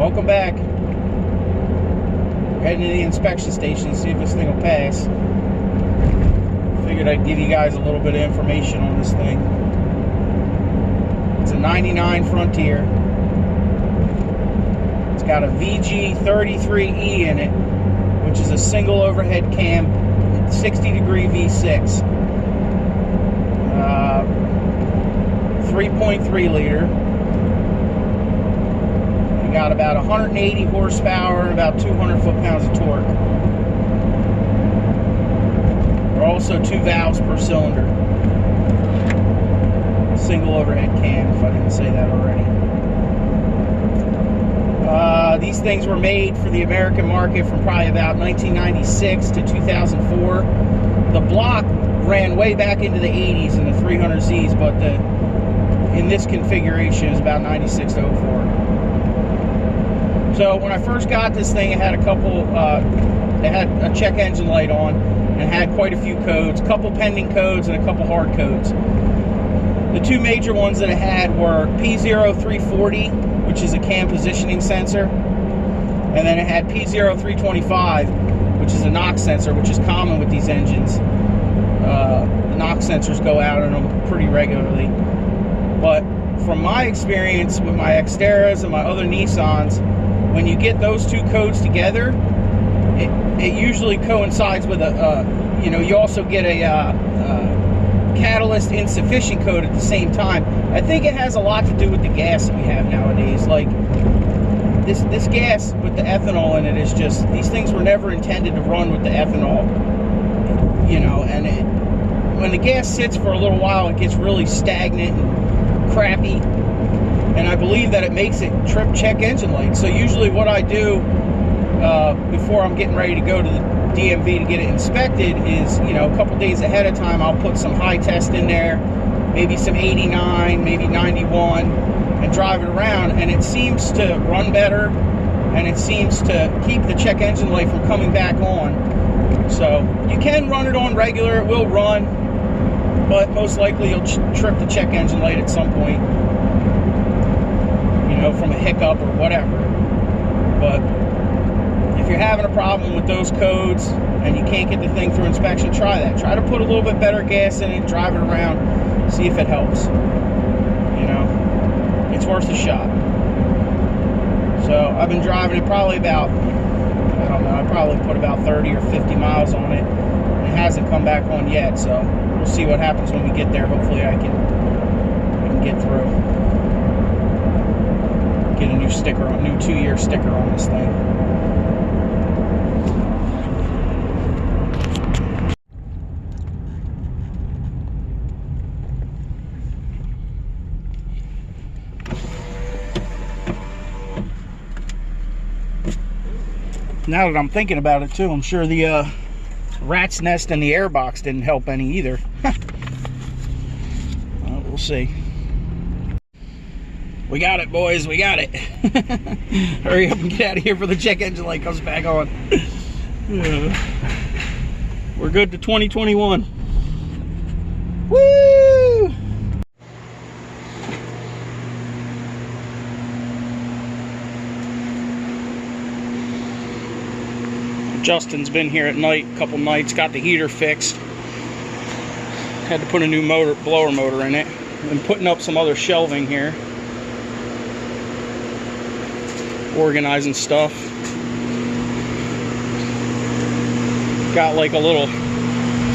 Welcome back. We're heading to the inspection station to see if this thing will pass. Figured I'd give you guys a little bit of information on this thing. It's a 99 Frontier. It's got a VG33E in it, which is a single overhead cam, 60-degree V6. 3.3 liter. We got about 180 horsepower and about 200 foot-pounds of torque. There are also 2 valves per cylinder. Single overhead cam, if I didn't say that already. These things were made for the American market from probably about 1996 to 2004. The block ran way back into the 80s in the 300Zs, but in this configuration is about 96 to 04. So when I first got this thing, it had a couple, it had a check engine light on and had quite a few codes, a couple pending codes and a couple hard codes. The 2 major ones that it had were P0340, which is a cam positioning sensor, and then it had P0325, which is a knock sensor, which is common with these engines. The knock sensors go out on them pretty regularly. But from my experience with my Xteras and my other Nissans, when you get those 2 codes together, it usually coincides with you also get a catalyst insufficient code at the same time. I think it has a lot to do with the gas that we have nowadays. Like this gas with the ethanol in it is just, these things were never intended to run with the ethanol, and when the gas sits for a little while, it gets really stagnant and crappy, and I believe that it makes it trip check engine light. So usually what I do before I'm getting ready to go to the DMV to get it inspected is, a couple days ahead of time, I'll put some high test in there, maybe some 89, maybe 91, and drive it around, and it seems to run better, and it seems to keep the check engine light from coming back on. So you can run it on regular, it will run, but most likely you'll trip the check engine light at some point, from a hiccup or whatever. But if you're having a problem with those codes and you can't get the thing through inspection, try that. Try to put a little bit better gas in it, drive it around, see if it helps. It's worth a shot. So I've been driving it probably about, I don't know, I probably put about 30 or 50 miles on it. And it hasn't come back on yet, so we'll see what happens when we get there. Hopefully I can get through. Get a new sticker, a new 2-year sticker on this thing. Now that I'm thinking about it too, I'm sure the rat's nest in the airbox didn't help any either. Well, we'll see. We got it, boys, we got it. Hurry up and get out of here before the check engine light comes back on. We're good to 2021. Woo! Justin's been here at night, a couple nights, got the heater fixed. Had to put a new blower motor in it. Been putting up some other shelving here. Organizing stuff. Got like a little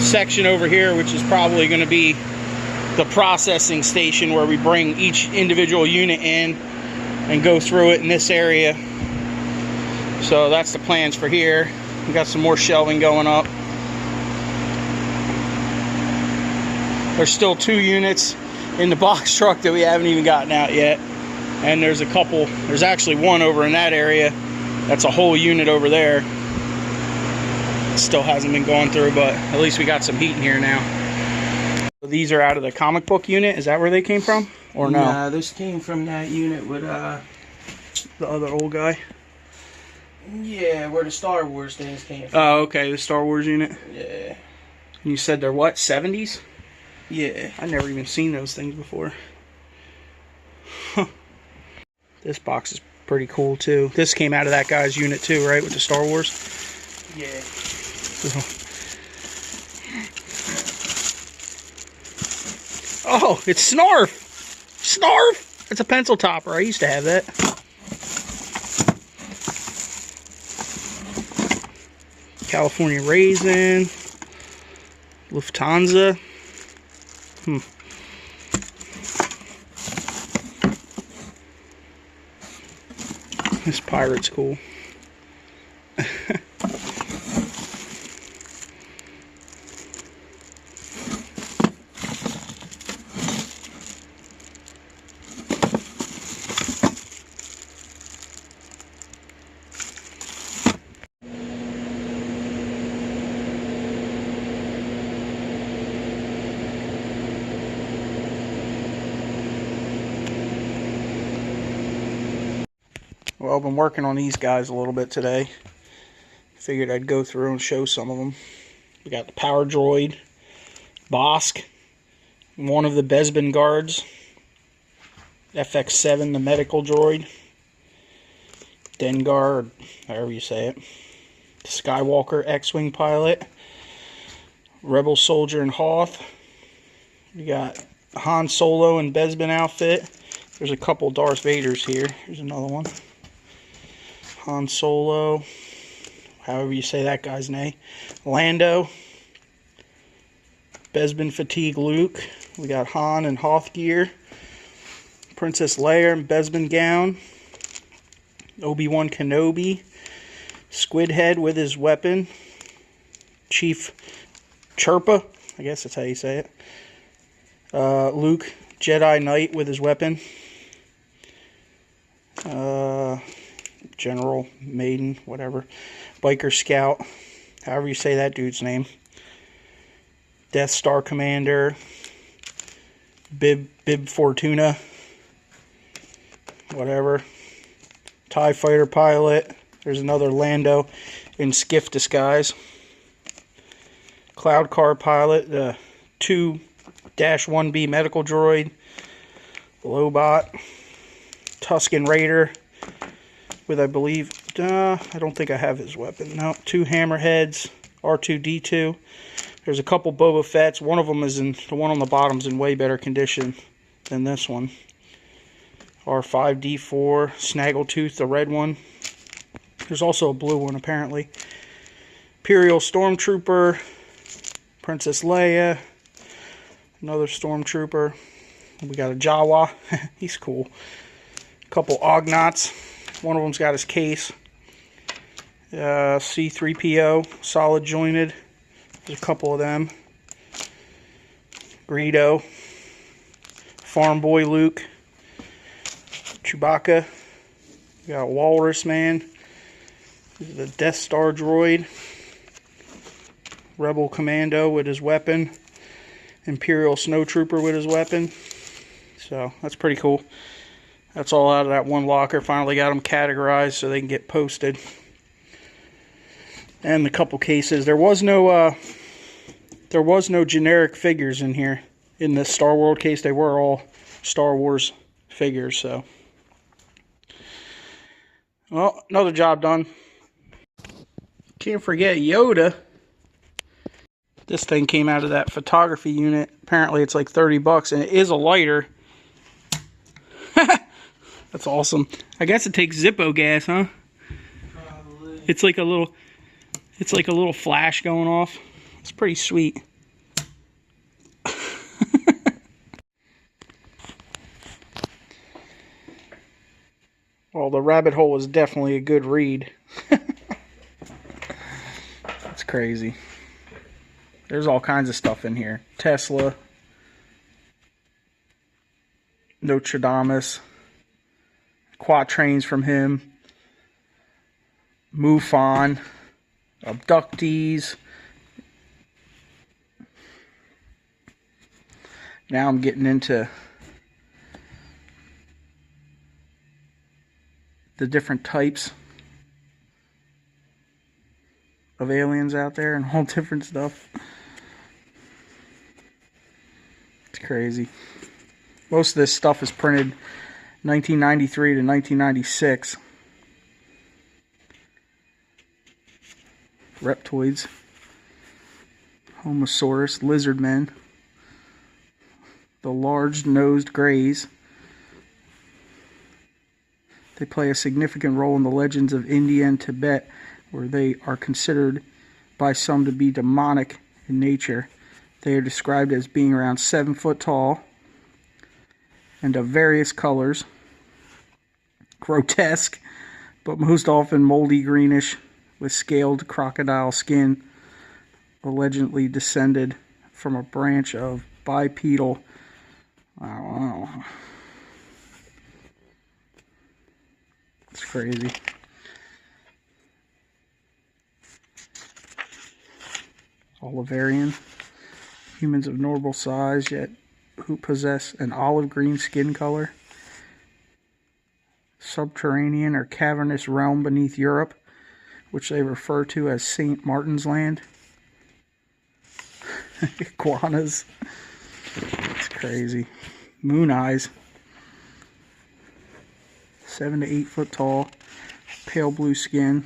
section over here, which is probably going to be the processing station where we bring each individual unit in and go through it in this area. So that's the plans for here. We got some more shelving going up. There's still 2 units in the box truck that we haven't even gotten out yet. And there's a couple, there's actually one over in that area. That's a whole unit over there. It still hasn't been going through, but at least we got some heat in here now. So these are out of the comic book unit. Is that where they came from? Or no? Nah, this came from that unit with the other old guy. Yeah, where the Star Wars things came from. Oh, okay, the Star Wars unit. Yeah. You said they're what, 70s? Yeah. I've never even seen those things before. Huh. This box is Pretty cool too. This came out of that guy's unit too, right? With the Star Wars? Yeah. Oh, it's Snarf! Snarf! It's a pencil topper. I used to have that. California Raisin. Lufthansa. This pirate's cool. Well, I've been working on these guys a little bit today. Figured I'd go through and show some of them. We got the Power Droid, Bosk, one of the Bespin guards, FX7, the medical droid, Dengar, or however you say it, the Skywalker X-Wing pilot, Rebel Soldier and Hoth. We got Han Solo and Bespin outfit. There's a couple Darth Vaders here. Here's another one. Han Solo, however you say that guy's name. Lando, Bespin fatigue Luke. We got Han and Hoth gear. Princess Leia and Bespin gown. Obi-Wan Kenobi. Squid head with his weapon. Chief Chirpa, I guess that's how you say it. Luke, Jedi Knight with his weapon. General Maiden, whatever. Biker Scout, however you say that dude's name. Death Star Commander. Bib Fortuna, whatever. TIE Fighter Pilot. There's another Lando in skiff disguise. Cloud Car Pilot. 2-1B Medical Droid. Lobot. Tusken Raider. With, I believe, I don't think I have his weapon. No, 2 Hammerheads, R2-D2. There's a couple Boba Fett's. One of them is the one on the bottom's in way better condition than this one. R5-D4, Snaggletooth, the red one. There's also a blue one, apparently. Imperial Stormtrooper, Princess Leia, another Stormtrooper. We got a Jawa. He's cool. A couple Ognaughts. One of them's got his case. C-3PO, solid jointed. There's a couple of them. Greedo. Farm Boy Luke. Chewbacca. We got Walrus Man. This is the Death Star droid. Rebel Commando with his weapon. Imperial Snowtrooper with his weapon. So that's pretty cool. That's all out of that one locker. Finally got them categorized so they can get posted. And a couple cases. There was no generic figures in here. In the Star World case, they were all Star Wars figures. So, well, another job done. Can't forget Yoda. This thing came out of that photography unit. Apparently, it's like $30, and it is a lighter. That's awesome. I guess it takes Zippo gas, huh? Probably. It's like a little flash going off. It's pretty sweet. Well, the rabbit hole is definitely a good read. That's crazy. There's all kinds of stuff in here. Tesla. Nostradamus. Quatrains from him. MUFON. Abductees. Now I'm getting into the different types of aliens out there and all different stuff. It's crazy. Most of this stuff is printed 1993 to 1996. reptoids, Homosaurus, lizard men, the large-nosed greys. They play a significant role in the legends of India and Tibet, where they are considered by some to be demonic in nature. They are described as being around 7 foot tall and of various colors, grotesque, but most often moldy greenish with scaled crocodile skin, allegedly descended from a branch of bipedal, I don't know. It's crazy. Olivarian. Humans of normal size, yet who possess an olive green skin color. Subterranean or cavernous realm beneath Europe, which they refer to as St. Martin's Land. Iguanas. It's crazy. Moon eyes. 7 to 8 foot tall. Pale blue skin.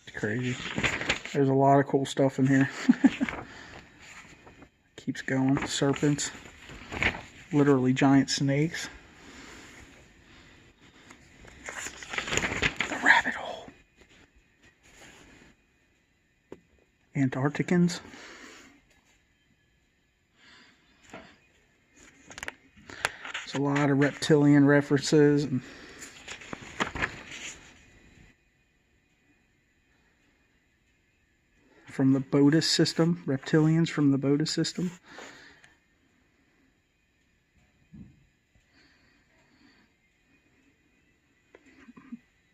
It's crazy. There's a lot of cool stuff in here. Keeps going. Serpents. Literally giant snakes. The rabbit hole. Antarcticans. There's a lot of reptilian references. And from the Bodas system, reptilians from the Bodas system.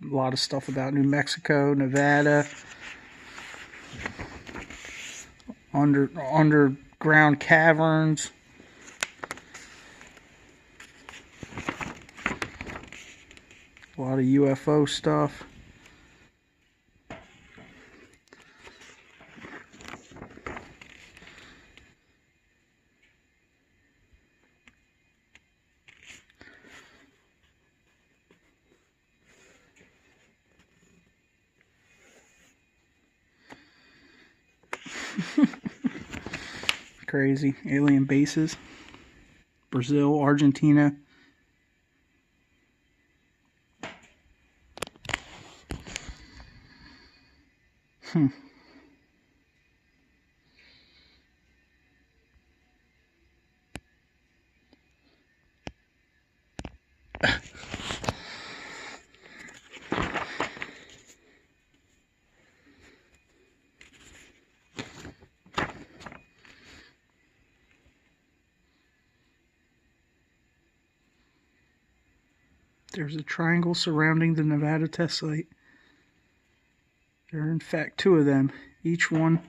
A lot of stuff about New Mexico, Nevada, underground caverns. A lot of UFO stuff. Crazy. Alien bases. Brazil, Argentina. There's a triangle surrounding the Nevada test site. There are in fact 2 of them, each one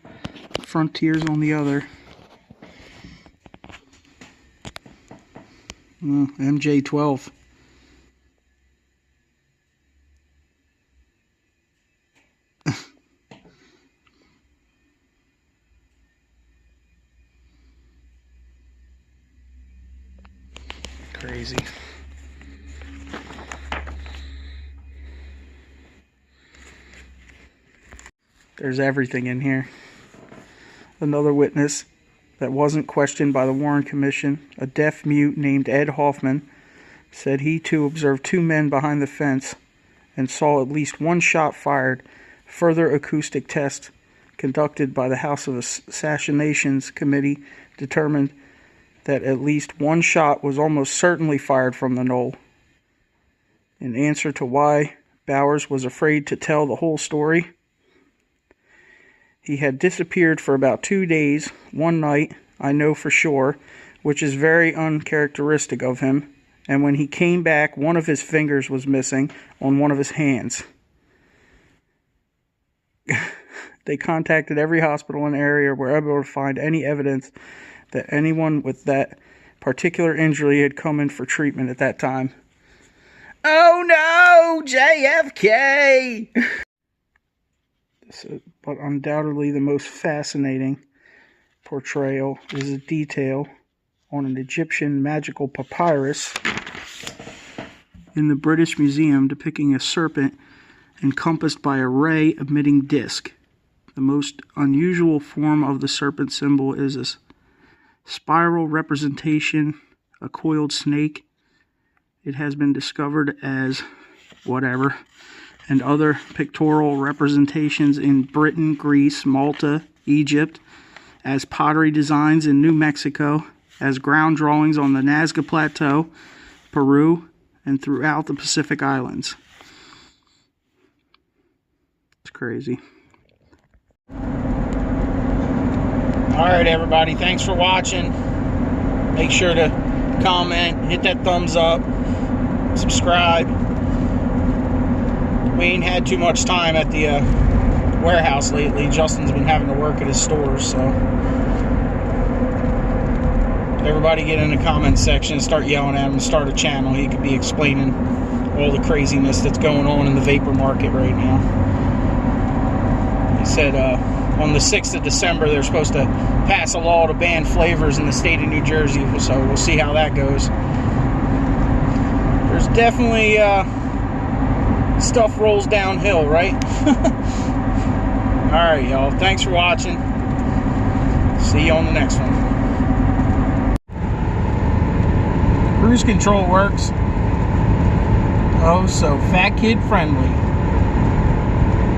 frontiers on the other. MJ-12. Crazy. There's everything in here. Another witness that wasn't questioned by the Warren Commission, a deaf mute named Ed Hoffman, said he too observed 2 men behind the fence and saw at least 1 shot fired. Further acoustic tests conducted by the House of Assassinations Committee determined that at least 1 shot was almost certainly fired from the knoll. In answer to why Bowers was afraid to tell the whole story, he had disappeared for about 2 days. One night, I know for sure, which is very uncharacteristic of him, and when he came back, one of his fingers was missing on one of his hands. They contacted every hospital in the area, were able to find any evidence that anyone with that particular injury had come in for treatment at that time. Oh no, JFK! But undoubtedly the most fascinating portrayal is a detail on an Egyptian magical papyrus in the British Museum depicting a serpent encompassed by a ray-emitting disc. The most unusual form of the serpent symbol is a spiral representation, a coiled snake. It has been discovered as whatever, and other pictorial representations in Britain, Greece, Malta, Egypt, as pottery designs in New Mexico, as ground drawings on the Nazca Plateau, Peru, and throughout the Pacific Islands. It's crazy. Alright everybody, thanks for watching. Make sure to comment, hit that thumbs up, subscribe. We ain't had too much time at the warehouse lately. Justin's been having to work at his stores, so everybody get in the comment section and start yelling at him and start a channel. He could be explaining all the craziness that's going on in the vapor market right now. He said on the 6th of December they're supposed to pass a law to ban flavors in the state of New Jersey, so we'll see how that goes. There's definitely stuff rolls downhill, right? Alright y'all, thanks for watching. See you on the next one. Cruise control works. Oh, so fat kid friendly.